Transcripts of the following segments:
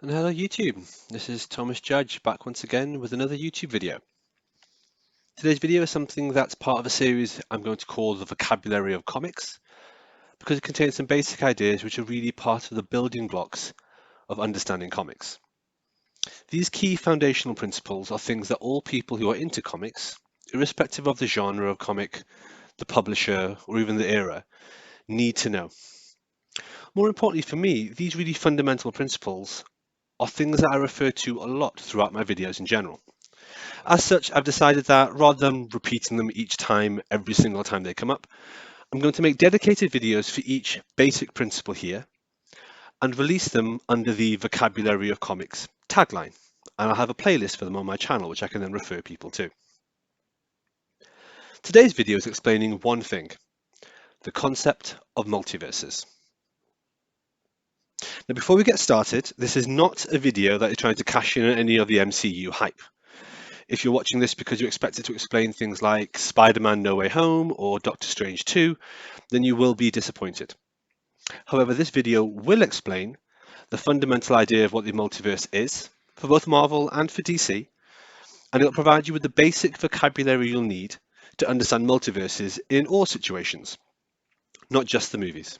And hello YouTube, this is Thomas Judge back once again with another YouTube video. Today's video is something that's part of a series I'm going to call the vocabulary of comics because it contains some basic ideas which are really part of the building blocks of understanding comics. These key foundational principles are things that all people who are into comics, irrespective of the genre of comic, the publisher, or even the era, need to know. More importantly for me, these really fundamental principles are things that I refer to a lot throughout my videos in general. As such, I've decided that rather than repeating them each time, every single time they come up, I'm going to make dedicated videos for each basic principle here and release them under the Vocabulary of Comics tagline. And I'll have a playlist for them on my channel, which I can then refer people to. Today's video is explaining one thing, the concept of multiverses. Now, before we get started, this is not a video that is trying to cash in on any of the MCU hype. If you're watching this because you expect it to explain things like Spider-Man No Way Home or Doctor Strange 2, then you will be disappointed. However, this video will explain the fundamental idea of what the multiverse is, for both Marvel and for DC, and it'll provide you with the basic vocabulary you'll need to understand multiverses in all situations, not just the movies.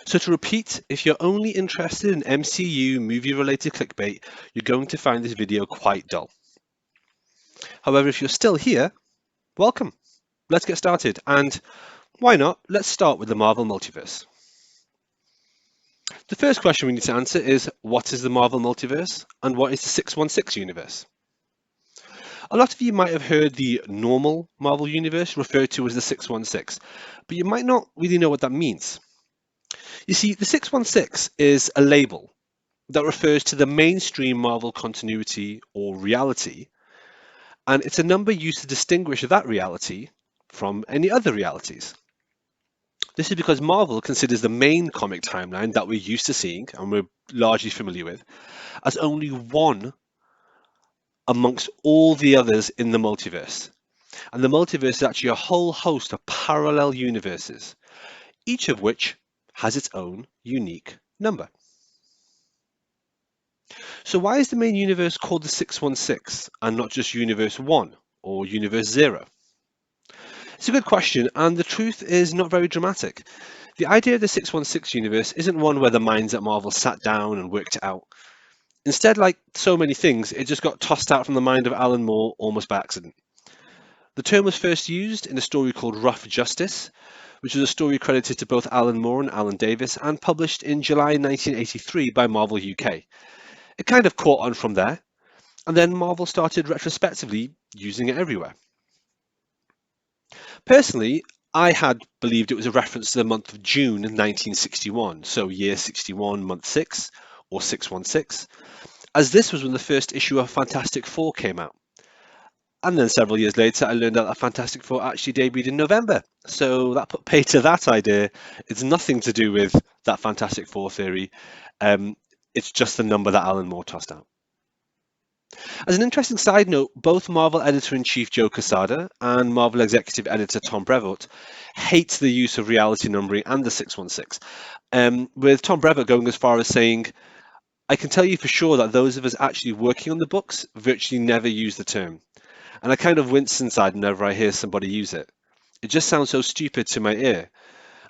So to repeat, if you're only interested in MCU movie-related clickbait, you're going to find this video quite dull. However, if you're still here, welcome. Let's get started. And why not? Let's start with the Marvel Multiverse. The first question we need to answer is, what is the Marvel Multiverse and what is the 616 universe? A lot of you might have heard the normal Marvel Universe referred to as the 616, but you might not really know what that means. You see, the 616 is a label that refers to the mainstream Marvel continuity or reality, and it's a number used to distinguish that reality from any other realities. This is because Marvel considers the main comic timeline that we're used to seeing and we're largely familiar with as only one amongst all the others in the multiverse. And the multiverse is actually a whole host of parallel universes, each of which has its own unique number. So why is the main universe called the 616 and not just Universe 1 or Universe 0? It's a good question, and the truth is not very dramatic. The idea of the 616 universe isn't one where the minds at Marvel sat down and worked it out. Instead, like so many things, it just got tossed out from the mind of Alan Moore almost by accident. The term was first used in a story called Rough Justice, which was a story credited to both Alan Moore and Alan Davis and published in July 1983 by Marvel UK. It kind of caught on from there, and then Marvel started retrospectively using it everywhere. Personally, I had believed it was a reference to the month of June 1961, so year 61, month 6, or 616, as this was when the first issue of Fantastic Four came out. And then several years later, I learned that Fantastic Four actually debuted in November, so that put pay to that idea. It's nothing to do with that Fantastic Four theory. It's just the number that Alan Moore tossed out. As an interesting side note, both Marvel editor-in-chief Joe Quesada and Marvel executive editor Tom Brevoort hate the use of reality numbering and the 616, with Tom Brevoort going as far as saying, I can tell you for sure that those of us actually working on the books virtually never use the term. And I kind of wince inside whenever I hear somebody use it. It just sounds so stupid to my ear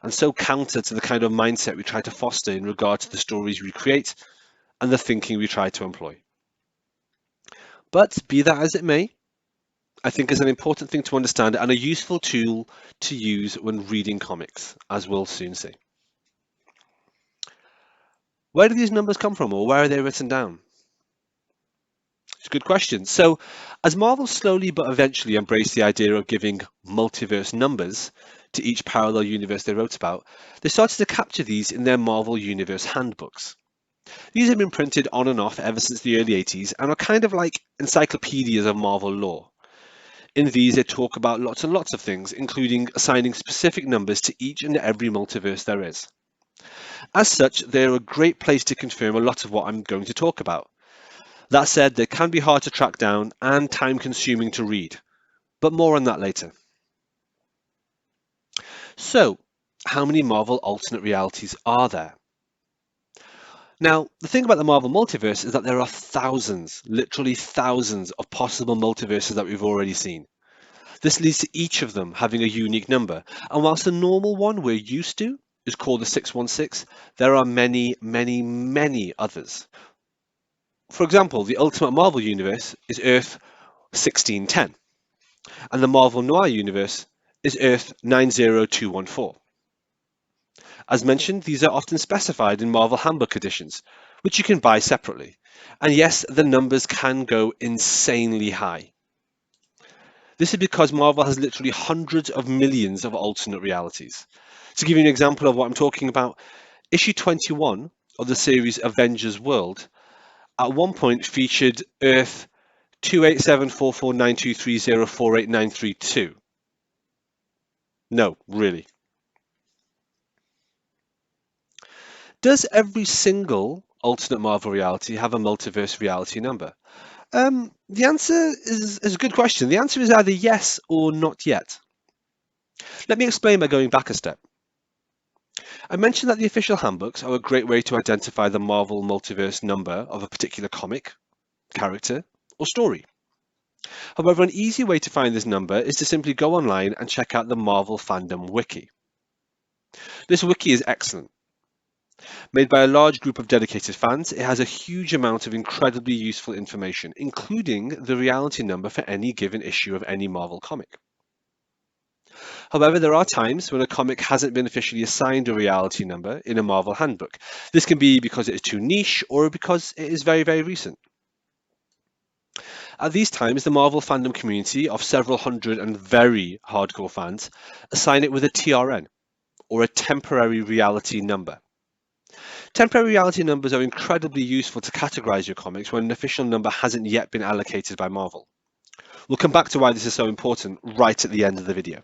and so counter to the kind of mindset we try to foster in regard to the stories we create and the thinking we try to employ. But be that as it may, I think is an important thing to understand and a useful tool to use when reading comics, as we'll soon see. Where do these numbers come from, or where are they written down? It's a good question. So, as Marvel slowly but eventually embraced the idea of giving multiverse numbers to each parallel universe they wrote about, they started to capture these in their Marvel Universe handbooks. These have been printed on and off ever since the early 80s and are kind of like encyclopedias of Marvel lore. In these, they talk about lots and lots of things, including assigning specific numbers to each and every multiverse there is. As such, they're a great place to confirm a lot of what I'm going to talk about. That said, they can be hard to track down and time-consuming to read, but more on that later. So, how many Marvel alternate realities are there? Now, the thing about the Marvel Multiverse is that there are thousands, literally thousands of possible multiverses that we've already seen. This leads to each of them having a unique number, and whilst the normal one we're used to is called the 616, there are many, many, many others. For example, the Ultimate Marvel Universe is Earth 1610, and the Marvel Noir Universe is Earth 90214. As mentioned, these are often specified in Marvel Handbook editions, which you can buy separately. And yes, the numbers can go insanely high. This is because Marvel has literally hundreds of millions of alternate realities. To give you an example of what I'm talking about, issue 21 of the series Avengers World at one point featured Earth 287449230489332. No, really. Does every single alternate Marvel reality have a multiverse reality number? The answer is a good question. The answer is either yes or not yet. Let me explain by going back a step. I mentioned that the official handbooks are a great way to identify the Marvel multiverse number of a particular comic, character, or story. However, an easy way to find this number is to simply go online and check out the Marvel Fandom wiki. This wiki is excellent. Made by a large group of dedicated fans, it has a huge amount of incredibly useful information, including the reality number for any given issue of any Marvel comic. However, there are times when a comic hasn't been officially assigned a reality number in a Marvel handbook. This can be because it is too niche or because it is very, very recent. At these times, the Marvel fandom community of several hundred and very hardcore fans assign it with a TRN, or a temporary reality number. Temporary reality numbers are incredibly useful to categorize your comics when an official number hasn't yet been allocated by Marvel. We'll come back to why this is so important right at the end of the video.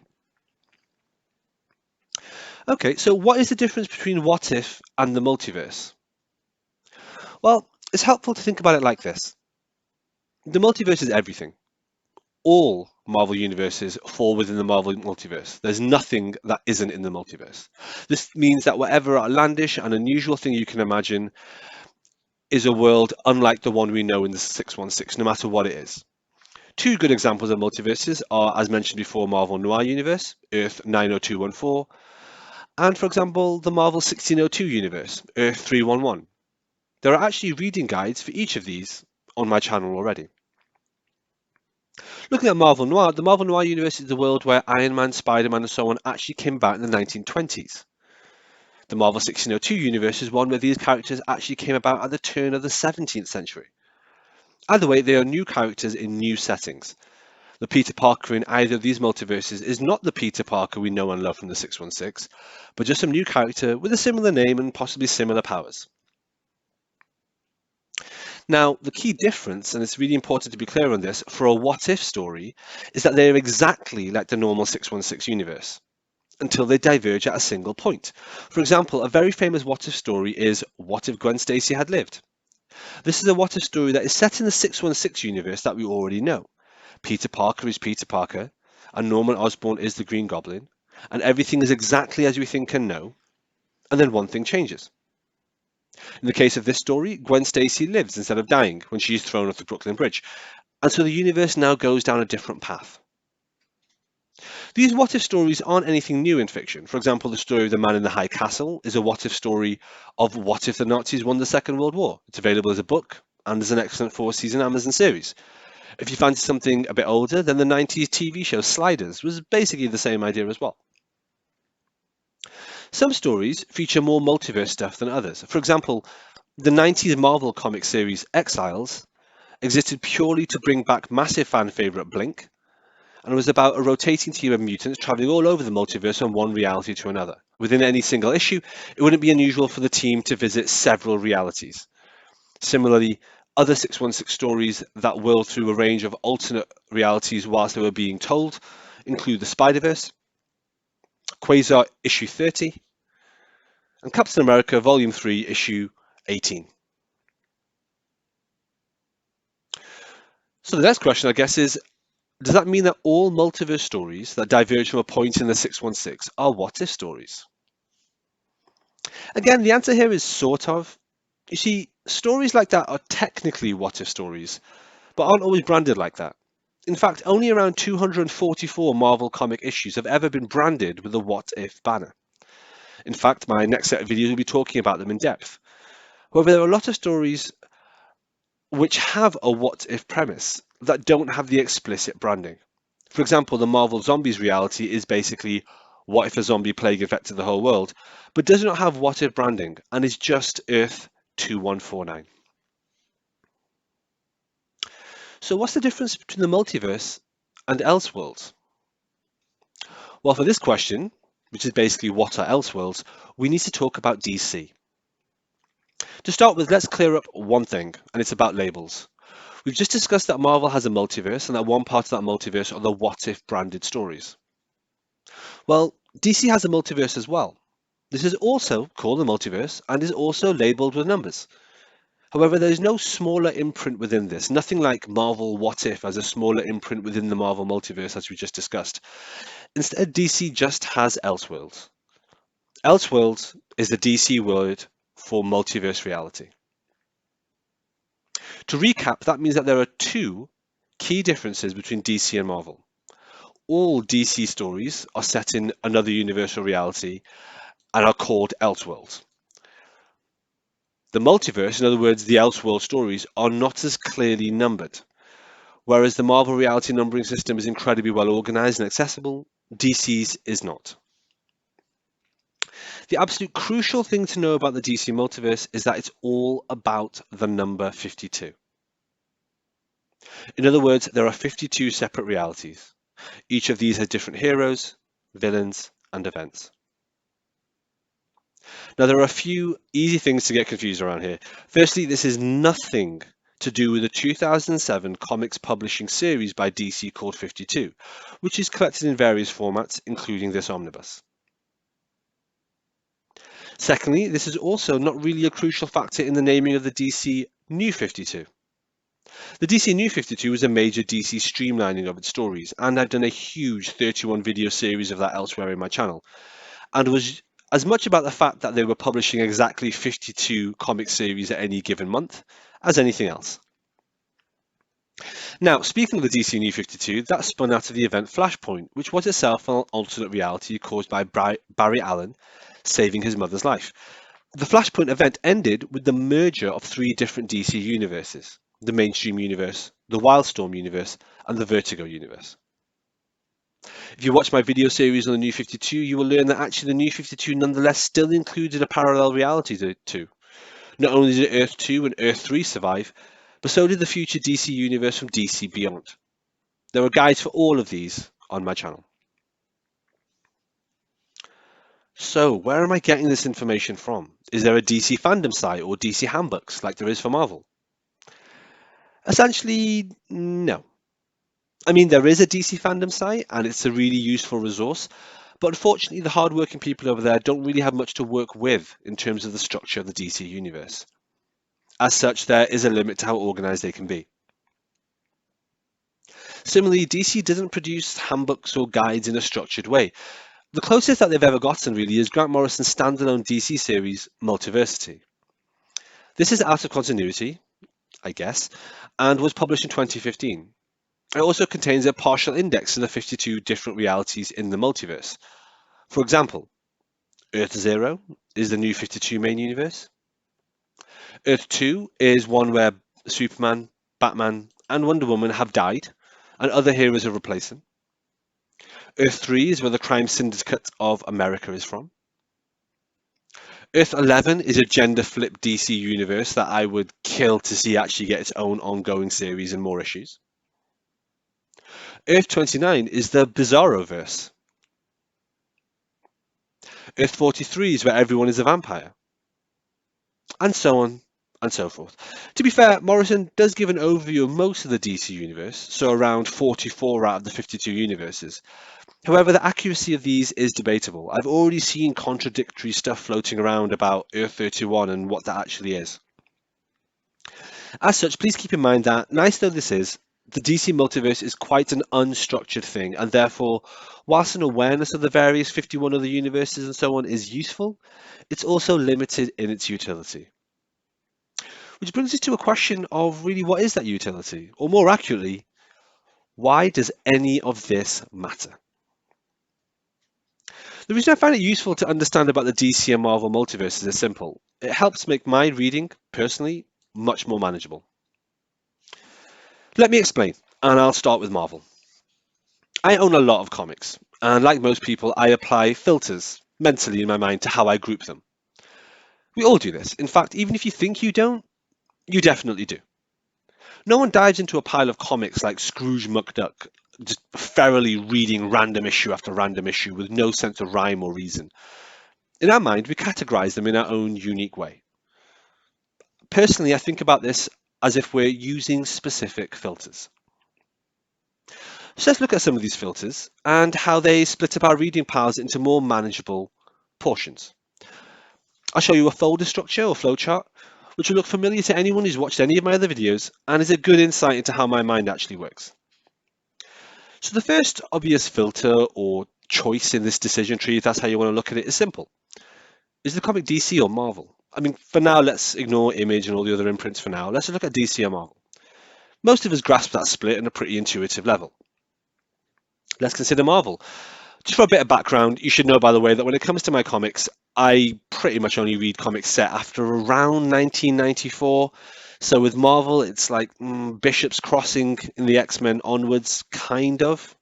Okay, so what is the difference between What If and the multiverse? Well, it's helpful to think about it like this. The multiverse is everything. All Marvel universes fall within the Marvel multiverse. There's nothing that isn't in the multiverse. This means that whatever outlandish and unusual thing you can imagine is a world unlike the one we know in the 616, no matter what it is. Two good examples of multiverses are, as mentioned before, Marvel Noir Universe, Earth 90214, and, for example, the Marvel 1602 Universe, Earth 311. There are actually reading guides for each of these on my channel already. Looking at Marvel Noir, the Marvel Noir Universe is the world where Iron Man, Spider-Man, and so on actually came about in the 1920s. The Marvel 1602 Universe is one where these characters actually came about at the turn of the 17th century. Either way, they are new characters in new settings. The Peter Parker in either of these multiverses is not the Peter Parker we know and love from the 616, but just some new character with a similar name and possibly similar powers. Now, the key difference, and it's really important to be clear on this, for a what-if story, is that they are exactly like the normal 616 universe, until they diverge at a single point. For example, a very famous what-if story is What If Gwen Stacy Had Lived? This is a what-if story that is set in the 616 universe that we already know. Peter Parker is Peter Parker, and Norman Osborn is the Green Goblin, and everything is exactly as we think and know, and then one thing changes. In the case of this story, Gwen Stacy lives instead of dying when she is thrown off the Brooklyn Bridge, and so the universe now goes down a different path. These what-if stories aren't anything new in fiction. For example, the story of The Man in the High Castle is a what-if story of what if the Nazis won the Second World War. It's available as a book and as an excellent 4-season Amazon series. If you fancy something a bit older, then the 90s TV show Sliders was basically the same idea as well. Some stories feature more multiverse stuff than others. For example, the 90s Marvel comic series Exiles existed purely to bring back massive fan favourite Blink, and was about a rotating team of mutants travelling all over the multiverse from one reality to another. Within any single issue, it wouldn't be unusual for the team to visit several realities. Similarly, other 616 stories that whirl through a range of alternate realities whilst they were being told include the Spider-Verse, Quasar issue 30, and Captain America Volume 3 issue 18. So the next question, I guess, is does that mean that all multiverse stories that diverge from a point in the 616 are what-if stories? Again, the answer here is sort of. You see, stories like that are technically what if stories, but aren't always branded like that. In fact, only around 244 Marvel comic issues have ever been branded with a what if banner. In fact, my next set of videos will be talking about them in depth. However, there are a lot of stories which have a what if premise that don't have the explicit branding. For example, the Marvel Zombies reality is basically what if a zombie plague infected the whole world, but does not have what if branding and is just Earth 2149. So, what's the difference between the multiverse and Elseworlds? Well, for this question, which is basically what are Elseworlds, we need to talk about DC. To start with, let's clear up one thing, and it's about labels. We've just discussed that Marvel has a multiverse and that one part of that multiverse are the what if branded stories. Well, DC has a multiverse as well. This is also called the multiverse and is also labeled with numbers. However, there is no smaller imprint within this, nothing like Marvel What If as a smaller imprint within the Marvel multiverse as we just discussed. Instead, DC just has Elseworlds. Elseworlds is the DC word for multiverse reality. To recap, that means that there are two key differences between DC and Marvel. All DC stories are set in another universal reality and are called Elseworlds. The multiverse, in other words, the Elseworld stories, are not as clearly numbered. Whereas the Marvel reality numbering system is incredibly well organized and accessible, DC's is not. The absolute crucial thing to know about the DC multiverse is that it's all about the number 52. In other words, there are 52 separate realities. Each of these has different heroes, villains, and events. Now, there are a few easy things to get confused around here. Firstly, this is nothing to do with the 2007 comics publishing series by DC called 52, which is collected in various formats, including this omnibus. Secondly, this is also not really a crucial factor in the naming of the DC New 52. The DC New 52 was a major DC streamlining of its stories, and I've done a huge 31 video series of that elsewhere in my channel, and was as much about the fact that they were publishing exactly 52 comic series at any given month as anything else. Now, speaking of the DC New 52, that spun out of the event Flashpoint, which was itself an alternate reality caused by Barry Allen saving his mother's life. The Flashpoint event ended with the merger of three different DC universes: the Mainstream Universe, the Wildstorm Universe, and the Vertigo Universe. If you watch my video series on the New 52, you will learn that actually the New 52 nonetheless still included a parallel reality to. Not only did Earth 2 and Earth 3 survive, but so did the future DC universe from DC Beyond. There are guides for all of these on my channel. So, where am I getting this information from? Is there a DC Fandom site or DC handbooks like there is for Marvel? Essentially, no. I mean, there is a DC Fandom site and it's a really useful resource, but unfortunately the hardworking people over there don't really have much to work with in terms of the structure of the DC universe. As such, there is a limit to how organized they can be. Similarly, DC doesn't produce handbooks or guides in a structured way. The closest that they've ever gotten really is Grant Morrison's standalone DC series, Multiversity. This is out of continuity, I guess, and was published in 2015. It also contains a partial index of the 52 different realities in the multiverse. For example, Earth 0 is the New 52 main universe. Earth 2 is one where Superman, Batman, and Wonder Woman have died, and other heroes have replaced them. Earth 3 is where the crime syndicate of America is from. Earth 11 is a gender-flipped DC universe that I would kill to see actually get its own ongoing series and more issues. Earth 29 is the Bizarroverse. Earth 43 is where everyone is a vampire. And so on and so forth. To be fair, Morrison does give an overview of most of the DC universe, so around 44 out of the 52 universes. However, the accuracy of these is debatable. I've already seen contradictory stuff floating around about Earth 31 and what that actually is. As such, please keep in mind that, nice though this is, the DC multiverse is quite an unstructured thing, and therefore, whilst an awareness of the various 51 other universes and so on is useful, it's also limited in its utility. Which brings us to a question of really what is that utility? Or more accurately, why does any of this matter? The reason I find it useful to understand about the DC and Marvel multiverses is simple. It helps make my reading, personally, much more manageable. Let me explain, and I'll start with Marvel. I own a lot of comics, and like most people, I apply filters mentally in my mind to how I group them. We all do this. In fact, even if you think you don't, you definitely do. No one dives into a pile of comics like Scrooge McDuck, just ferally reading random issue after random issue with no sense of rhyme or reason. In our mind, we categorize them in our own unique way. Personally, I think about this as if we're using specific filters. So let's look at some of these filters and how they split up our reading piles into more manageable portions. I'll show you a folder structure or flowchart, which will look familiar to anyone who's watched any of my other videos and is a good insight into how my mind actually works. So the first obvious filter or choice in this decision tree, if that's how you want to look at it, is simple. Is the comic DC or Marvel? I mean, for now, let's ignore Image and all the other imprints for now. Let's just look at DC or Marvel. Most of us grasp that split on a pretty intuitive level. Let's consider Marvel. Just for a bit of background, you should know, by the way, that when it comes to my comics, I pretty much only read comics set after around 1994. So with Marvel, it's like Bishop's Crossing in the X-Men onwards, kind of.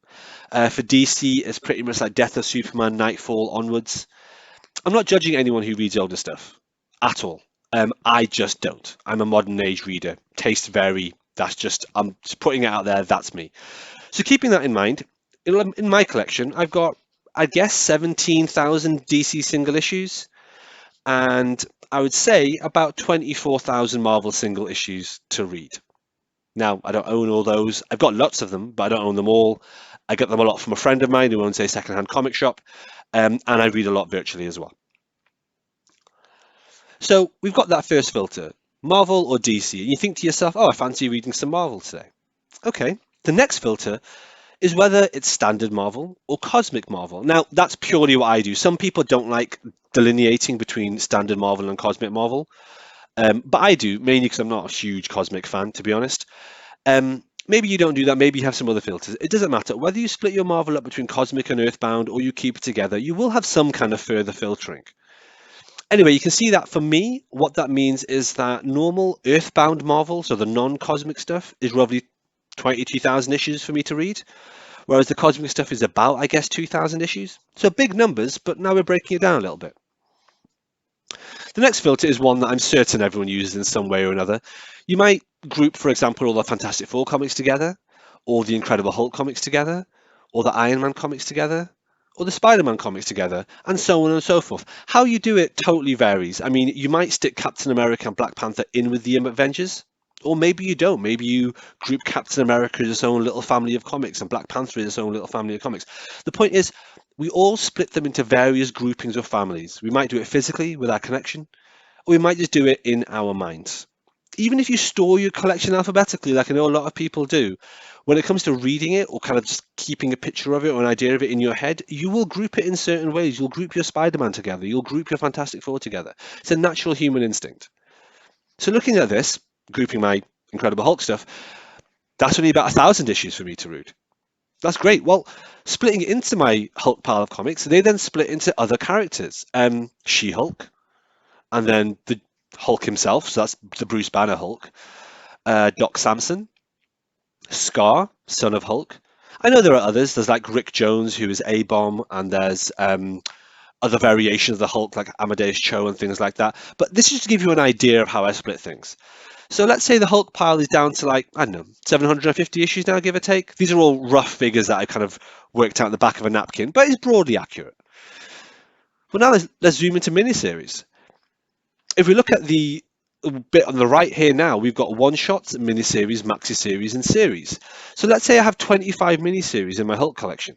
For DC, it's pretty much like Death of Superman, Nightfall onwards. I'm not judging anyone who reads older stuff at all. I just don't. I'm a modern age reader. Tastes vary. I'm just putting it out there. That's me. So keeping that in mind, in my collection, I've got, I guess, 17,000 DC single issues, and I would say about 24,000 Marvel single issues to read. Now, I don't own all those. I've got lots of them, but I don't own them all. I get them a lot from a friend of mine who owns a secondhand comic shop, and I read a lot virtually as well. So we've got that first filter, Marvel or DC, and you think to yourself, oh, I fancy reading some Marvel today. Okay, the next filter is whether it's standard Marvel or cosmic Marvel. Now, that's purely what I do. Some people don't like delineating between standard Marvel and cosmic Marvel, but I do, mainly because I'm not a huge cosmic fan, to be honest. Maybe you don't do that. Maybe you have some other filters. It doesn't matter. Whether you split your Marvel up between cosmic and earthbound or you keep it together, you will have some kind of further filtering. Anyway, you can see that for me, what that means is that normal earthbound Marvel, so the non-cosmic stuff, is roughly 22,000 issues for me to read, whereas the cosmic stuff is about, I guess, 2,000 issues. So big numbers, but now we're breaking it down a little bit. The next filter is one that I'm certain everyone uses in some way or another. You might group, for example, all the Fantastic Four comics together, or the Incredible Hulk comics together, or the Iron Man comics together, or the Spider-Man comics together, and so on and so forth. How you do it totally varies. I mean, you might stick Captain America and Black Panther in with the Avengers, or maybe you don't. Maybe you group Captain America as its own little family of comics and Black Panther as its own little family of comics. The point is, we all split them into various groupings or families. We might do it physically with our connection, or we might just do it in our minds. Even if you store your collection alphabetically, like I know a lot of people do, when it comes to reading it or kind of just keeping a picture of it or an idea of it in your head, you will group it in certain ways. You'll group your Spider-Man together. You'll group your Fantastic Four together. It's a natural human instinct. So looking at this, grouping my Incredible Hulk stuff, that's only about 1,000 issues for me to read. That's great. Well, splitting it into my Hulk pile of comics, they then split into other characters. She-Hulk, and then the Hulk himself, so that's the Bruce Banner Hulk. Doc Samson, Scar, son of Hulk. I know there are others. There's like Rick Jones, who is A-Bomb, and there's other variations of the Hulk, like Amadeus Cho and things like that. But this is just to give you an idea of how I split things. So let's say the Hulk pile is down to like, I don't know, 750 issues now, give or take. These are all rough figures that I kind of worked out in the back of a napkin, but it's broadly accurate. Well, now let's zoom into miniseries. If we look at the bit on the right here now, we've got one-shots, miniseries, maxi-series, and series. So let's say I have 25 miniseries in my Hulk collection.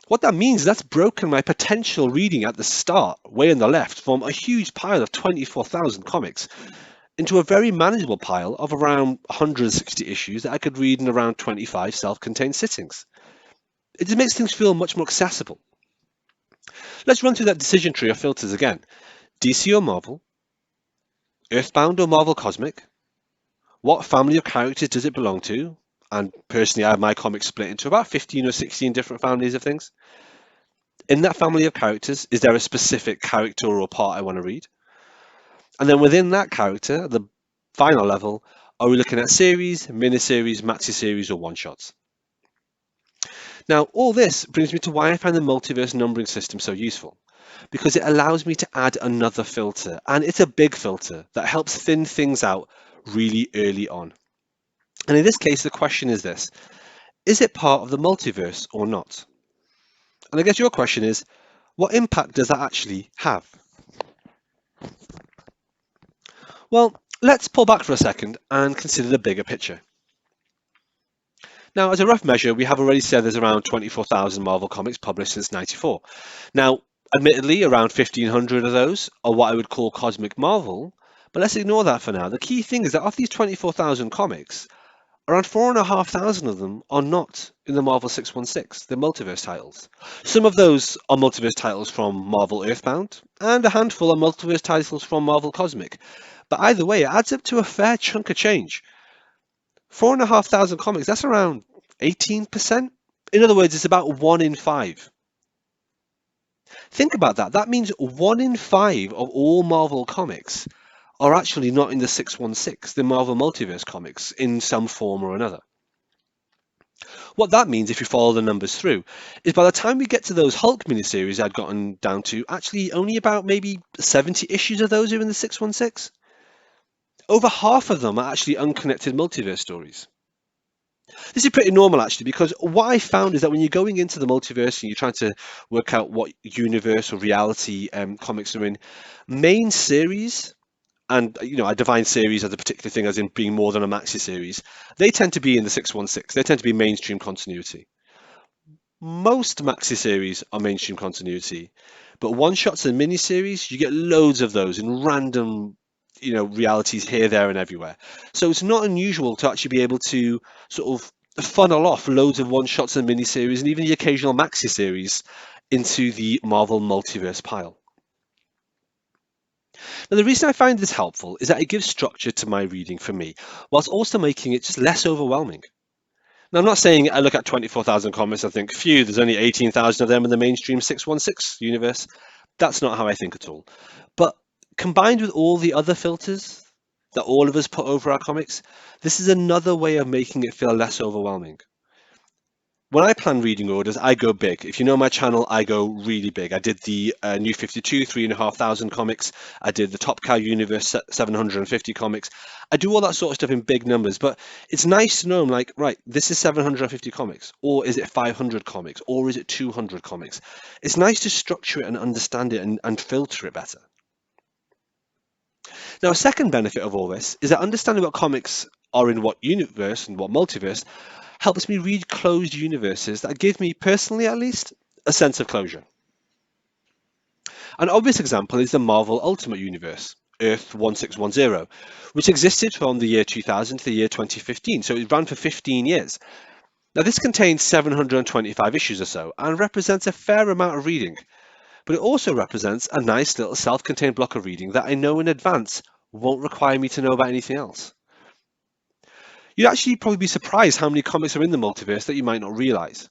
What that means is that's broken my potential reading at the start, way on the left, from a huge pile of 24,000 comics into a very manageable pile of around 160 issues that I could read in around 25 self-contained sittings. It just makes things feel much more accessible. Let's run through that decision tree of filters again. DC or Marvel, Earthbound or Marvel Cosmic? What family of characters does it belong to? And personally, I have my comics split into about 15 or 16 different families of things. In that family of characters, is there a specific character or part I want to read? And then within that character, the final level, are we looking at series, miniseries, maxi series, or one shots? Now, all this brings me to why I find the multiverse numbering system so useful, because it allows me to add another filter, and it's a big filter that helps thin things out really early on. And in this case, the question is this: is it part of the multiverse or not? And I guess your question is, what impact does that actually have? Well, let's pull back for a second and consider the bigger picture. Now, as a rough measure, we have already said there's around 24,000 Marvel comics published since '94. Now, admittedly, around 1,500 of those are what I would call cosmic Marvel, but let's ignore that for now. The key thing is that of these 24,000 comics, around 4,500 of them are not in the Marvel 616, the multiverse titles. Some of those are multiverse titles from Marvel Earthbound, and a handful are multiverse titles from Marvel Cosmic. But either way, it adds up to a fair chunk of change. 4,500 comics, that's around 18%. In other words, it's about 1 in 5. Think about that. That means 1 in 5 of all Marvel comics are actually not in the 616, the Marvel Multiverse comics, in some form or another. What that means, if you follow the numbers through, is by the time we get to those Hulk miniseries I'd gotten down to, actually only about maybe 70 issues of those are in the 616. Over half of them are actually unconnected multiverse stories. This is pretty normal actually, because what I found is that when you're going into the multiverse and you're trying to work out what universe or reality comics are in, main series, and I define series as a particular thing as in being more than a maxi series, they tend to be in the 616. They tend to be mainstream continuity. Most maxi series are mainstream continuity, but one shots and mini series, you get loads of those in random realities here, there, and everywhere. So it's not unusual to actually be able to sort of funnel off loads of one shots and mini series and even the occasional maxi series into the Marvel multiverse pile. Now, the reason I find this helpful is that it gives structure to my reading for me, whilst also making it just less overwhelming. Now, I'm not saying I look at 24,000 comics and think, phew, there's only 18,000 of them in the mainstream 616 universe. That's not how I think at all. But combined with all the other filters that all of us put over our comics, this is another way of making it feel less overwhelming. When I plan reading orders, I go big. If you know my channel, I go really big. I did the New 52, 3,500 comics. I did the Top Cow Universe 750 comics. I do all that sort of stuff in big numbers, but it's nice to know, I'm like, right, this is 750 comics, or is it 500 comics, or is it 200 comics? It's nice to structure it and understand it and filter it better. Now, a second benefit of all this is that understanding what comics are in what universe and what multiverse helps me read closed universes that give me, personally at least, a sense of closure. An obvious example is the Marvel Ultimate Universe, Earth 1610, which existed from the year 2000 to the year 2015, so it ran for 15 years. Now, this contains 725 issues or so and represents a fair amount of reading, but it also represents a nice little self-contained block of reading that I know in advance won't require me to know about anything else. You'd actually probably be surprised how many comics are in the multiverse that you might not realize.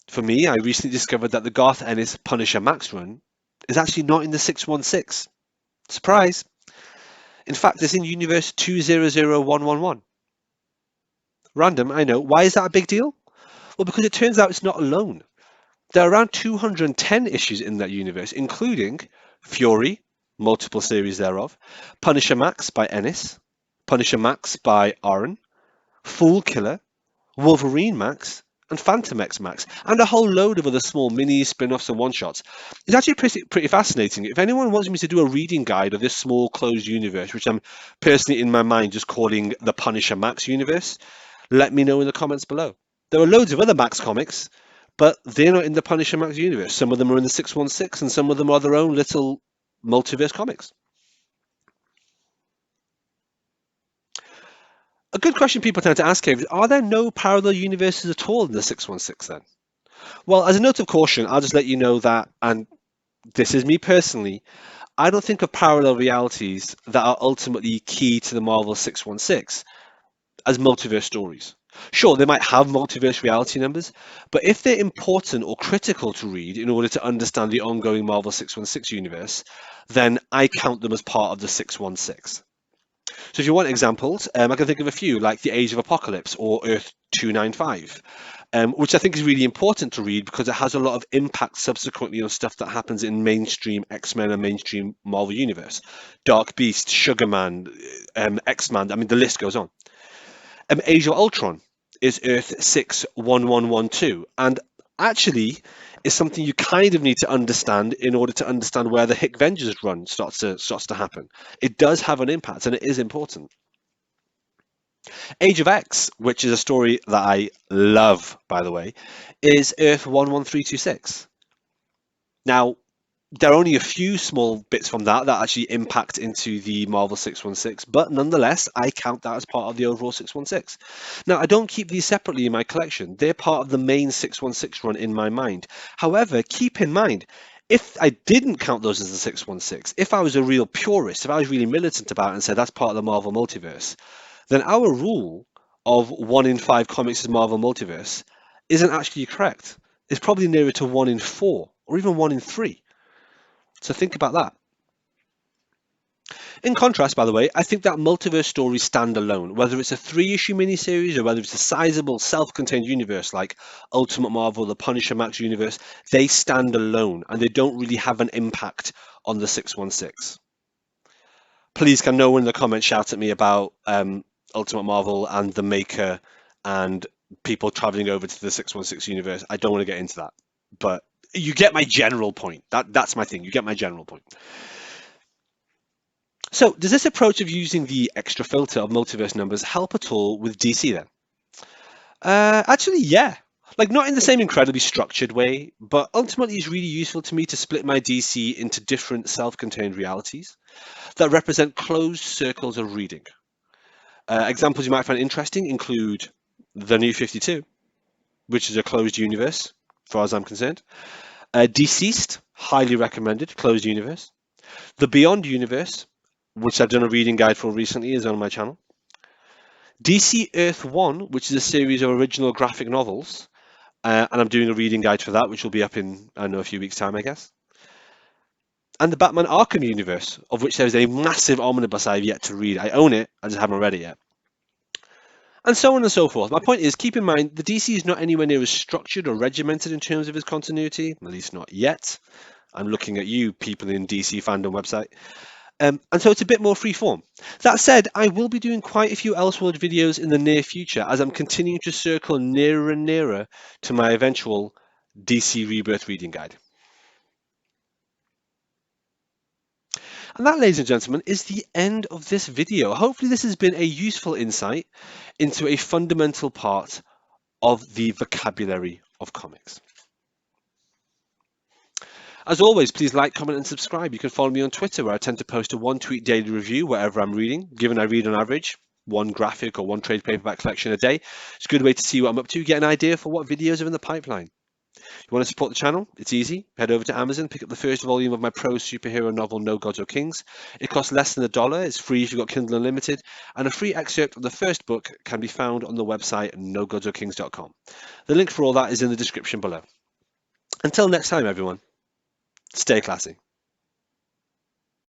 For me, I recently discovered that the Garth Ennis Punisher Max run is actually not in the 616. Surprise! In fact, it's in Universe 200111. Random, I know. Why is that a big deal? Well, because it turns out it's not alone. There are around 210 issues in that universe, including Fury, multiple series thereof, Punisher Max by Ennis, Punisher Max by Aaron, Fool Killer, Wolverine Max, and Phantom X Max, and a whole load of other small mini spin-offs and one-shots. It's actually pretty fascinating. If anyone wants me to do a reading guide of this small closed universe, which I'm personally in my mind just calling the Punisher Max universe, let me know in the comments below. There are loads of other Max comics, but they're not in the Punisher Max universe. Some of them are in the 616, and some of them are their own little multiverse comics. A good question people tend to ask here is, are there no parallel universes at all in the 616 then? Well, as a note of caution, I'll just let you know that, and this is me personally, I don't think of parallel realities that are ultimately key to the Marvel 616 as multiverse stories. Sure, they might have multiverse reality numbers, but if they're important or critical to read in order to understand the ongoing Marvel 616 universe, then I count them as part of the 616. So if you want examples, I can think of a few, like The Age of Apocalypse or Earth 295, which I think is really important to read because it has a lot of impact subsequently on stuff that happens in mainstream X-Men and mainstream Marvel Universe. Dark Beast, Sugarman, X-Man, I mean, the list goes on. Age of Ultron is Earth 61112, and actually is something you kind of need to understand in order to understand where the Hick Vengers run starts to happen. It does have an impact, and it is important. Age of X, which is a story that I love, by the way, is Earth 11326. Now, there are only a few small bits from that actually impact into the Marvel 616, but nonetheless, I count that as part of the overall 616. Now, I don't keep these separately in my collection. They're part of the main 616 run in my mind. However, keep in mind, if I didn't count those as the 616, if I was a real purist, if I was really militant about it and said that's part of the Marvel multiverse, then our rule of 1 in 5 comics is Marvel multiverse isn't actually correct. It's probably nearer to 1 in 4 or even 1 in 3. So think about that. In contrast, by the way, I think that multiverse stories stand alone, whether it's a 3-issue miniseries or whether it's a sizable self-contained universe like Ultimate Marvel, the Punisher Max universe, they stand alone and they don't really have an impact on the 616. Please can no one in the comments shout at me about Ultimate Marvel and the Maker and people traveling over to the 616 universe. I don't want to get into that, but you get my general point. That's my thing. You get my general point. So, does this approach of using the extra filter of multiverse numbers help at all with DC then? Actually, yeah. Like, not in the same incredibly structured way, but ultimately it's really useful to me to split my DC into different self-contained realities that represent closed circles of reading. Examples you might find interesting include The New 52, which is a closed universe, as far as I'm concerned. Deceased, highly recommended, closed universe. The Beyond universe, which I've done a reading guide for recently, is on my channel. DC Earth 1, which is a series of original graphic novels, and I'm doing a reading guide for that, which will be up in, I don't know, a few weeks' time, I guess. And the Batman Arkham universe, of which there is a massive omnibus I have yet to read. I own it, I just haven't read it yet. And so on and so forth. My point is, keep in mind, the DC is not anywhere near as structured or regimented in terms of its continuity, at least not yet. I'm looking at you, people in DC Fandom website. And so it's a bit more freeform. That said, I will be doing quite a few Elseworlds videos in the near future as I'm continuing to circle nearer and nearer to my eventual DC Rebirth reading guide. And that, ladies and gentlemen, is the end of this video. Hopefully this has been a useful insight into a fundamental part of the vocabulary of comics. As always, please like, comment, and subscribe. You can follow me on Twitter, where I tend to post a 1-tweet daily review wherever I'm reading, given I read on average 1 graphic or 1 trade paperback collection a day. It's a good way to see what I'm up to, get an idea for what videos are in the pipeline. If you want to support the channel, it's easy. Head over to Amazon, pick up the first volume of my prose superhero novel, No Gods or Kings. It costs less than $1. It's free if you've got Kindle Unlimited, and a free excerpt of the first book can be found on the website nogodsorkings.com. The link for all that is in the description below. Until next time, everyone. Stay classy.